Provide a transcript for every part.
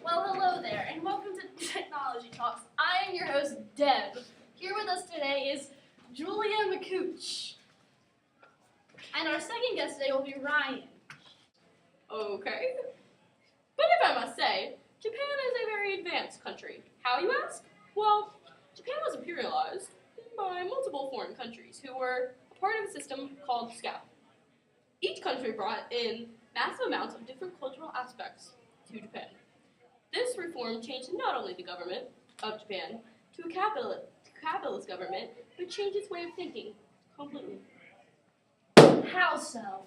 Well, hello there, and welcome to Technology Talks. I am your host, Deb. Here with us today is Julia McCooch. And our second guest today will be Ryan. Okay. But if I must say, Japan is a very advanced country. How, you ask? Well, Japan was imperialized by multiple foreign countries who were a part of a system called SCAP. Each country brought in massive amounts of different cultural aspects to Japan. This reform changed not only the government of Japan to a capitalist government, but changed its way of thinking completely. How so?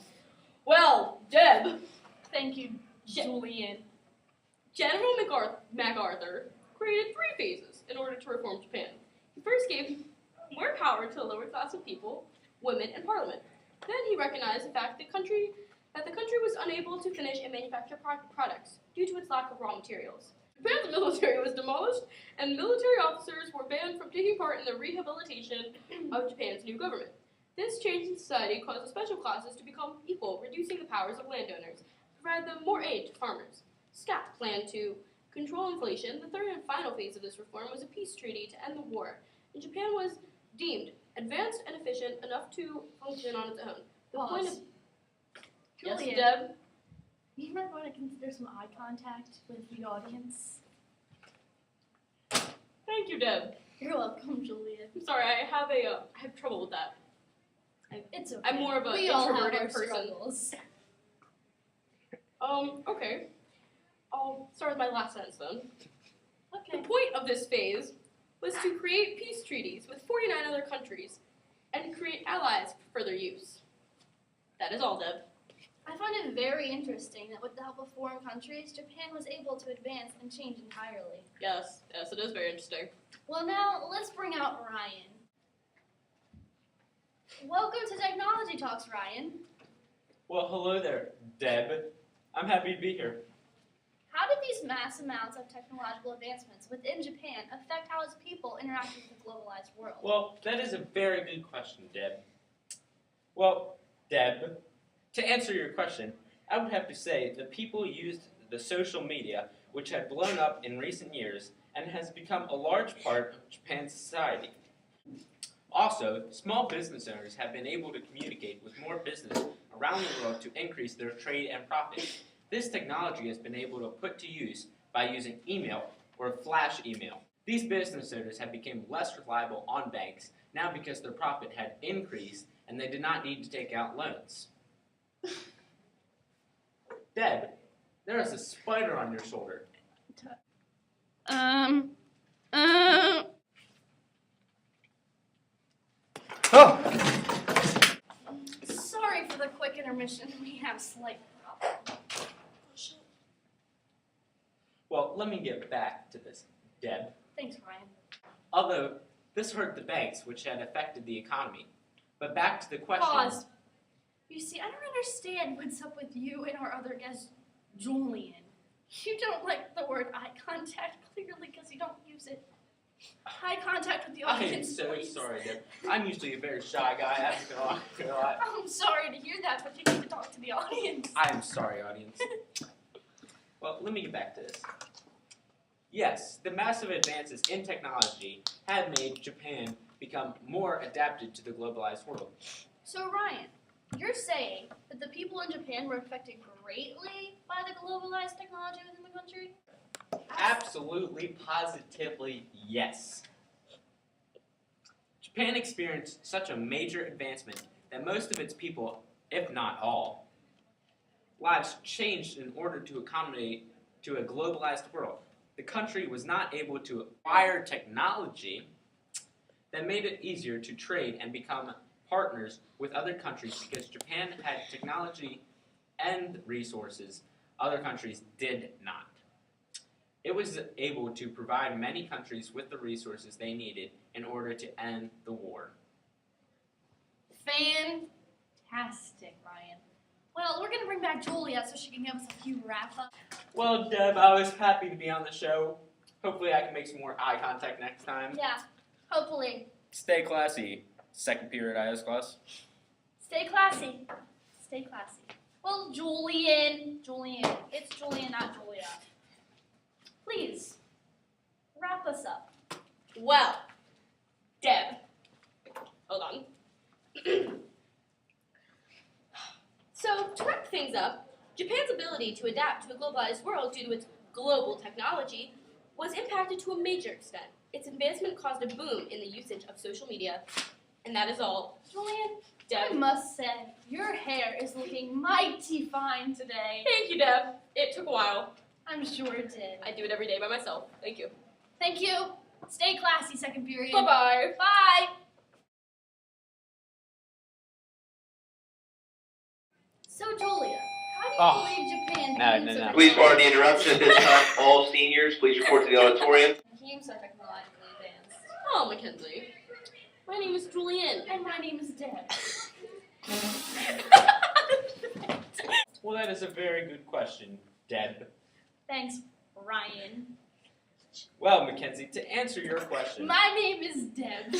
Well, Deb, Thank you, Julian. General MacArthur created 3 phases in order to reform Japan. He first gave more power to the lower class of people, women, and parliament. Then he recognized the fact that the country was unable to finish and manufacture products due to its lack of raw materials. Japan's military was demolished, and military officers were banned from taking part in the rehabilitation of Japan's new government. This change in society caused the special classes to become equal, reducing the powers of landowners and provide them more aid to farmers. SCAP planned to control inflation. The third and final phase of this reform was a peace treaty to end the war, and Japan was deemed advanced and efficient enough to function on its own. The point of Julian, Yes, Deb? you might want to consider some eye contact with the audience. Thank you, Deb. You're welcome, Julian. I'm sorry, I have trouble with that. It's okay. I'm more of an we all have introverted our person. struggles. Okay. I'll start with my last sentence then. Okay. The point of this phase was to create peace treaties with 49 other countries and create allies for further use. That is all, Deb. I find it very interesting that with the help of foreign countries, Japan was able to advance and change entirely. Yes, it is very interesting. Well, now let's bring out Ryan. Welcome to Technology Talks, Ryan. Well, hello there, Deb. I'm happy to be here. How did these mass amounts of technological advancements within Japan affect how its people interact with the globalized world? Well, that is a very good question, Deb. Well, Deb, to answer your question, I would have to say the people used the social media, which had blown up in recent years and has become a large part of Japan's society. Also, small business owners have been able to communicate with more business around the world to increase their trade and profit. This technology has been able to put to use by using email or flash email. These business owners have become less reliable on banks now because their profit had increased and they did not need to take out loans. Deb, there is a spider on your shoulder. Oh! Sorry for the quick intermission. We have slight problems. Well, let me get back to this, Deb. Thanks, Ryan. Although this hurt the banks, which had affected the economy. But back to the question. Pause. You see, I don't understand what's up with you and our other guest, Julian. You don't like the word eye contact, clearly, because you don't use it. Eye contact with the I am audience, so please. sorry, Deb. I'm usually a very shy guy. I'm gonna lie. I'm sorry to hear that, but you need to talk to the audience. I am sorry, audience. Well, let me get back to this. Yes, the massive advances in technology have made Japan become more adapted to the globalized world. So, Ryan, you're saying that the people in Japan were affected greatly by the globalized technology within the country? Absolutely, positively, yes. Japan experienced such a major advancement that most of its people, if not all, lives changed in order to accommodate to a globalized world. The country was not able to acquire technology that made it easier to trade and become partners with other countries because Japan had technology and resources other countries did not. It was able to provide many countries with the resources they needed in order to end the war. Fantastic, Ryan. Well, we're going to bring back Julia so she can give us a few wrap-up. Well, Deb, I was happy to be on the show. Hopefully I can make some more eye contact next time. Yeah, hopefully. Stay classy. Second period IS class. Stay classy. Stay classy. Well, Julian. It's Julian, not Julia. Please, wrap us up. Well, Deb, hold on. So, to wrap things up, Japan's ability to adapt to a globalized world due to its global technology was impacted to a major extent. Its advancement caused a boom in the usage of social media, and that is all. Julian, Deb. I must say, your hair is looking mighty fine today. Thank you, Deb. It took a while. I'm sure it did. I do it every day by myself. Thank you. Thank you. Stay classy, second period. Bye-bye. Bye. So, Julia, how do you believe Japan became so no. Please pardon the interruption at this time. All seniors, please report to the auditorium. became so technologically advanced? Oh, Mackenzie. My name is Julian. And my name is Deb. Well, that is a very good question, Deb. Thanks, Ryan. Well, Mackenzie, to answer your question, My name is Deb.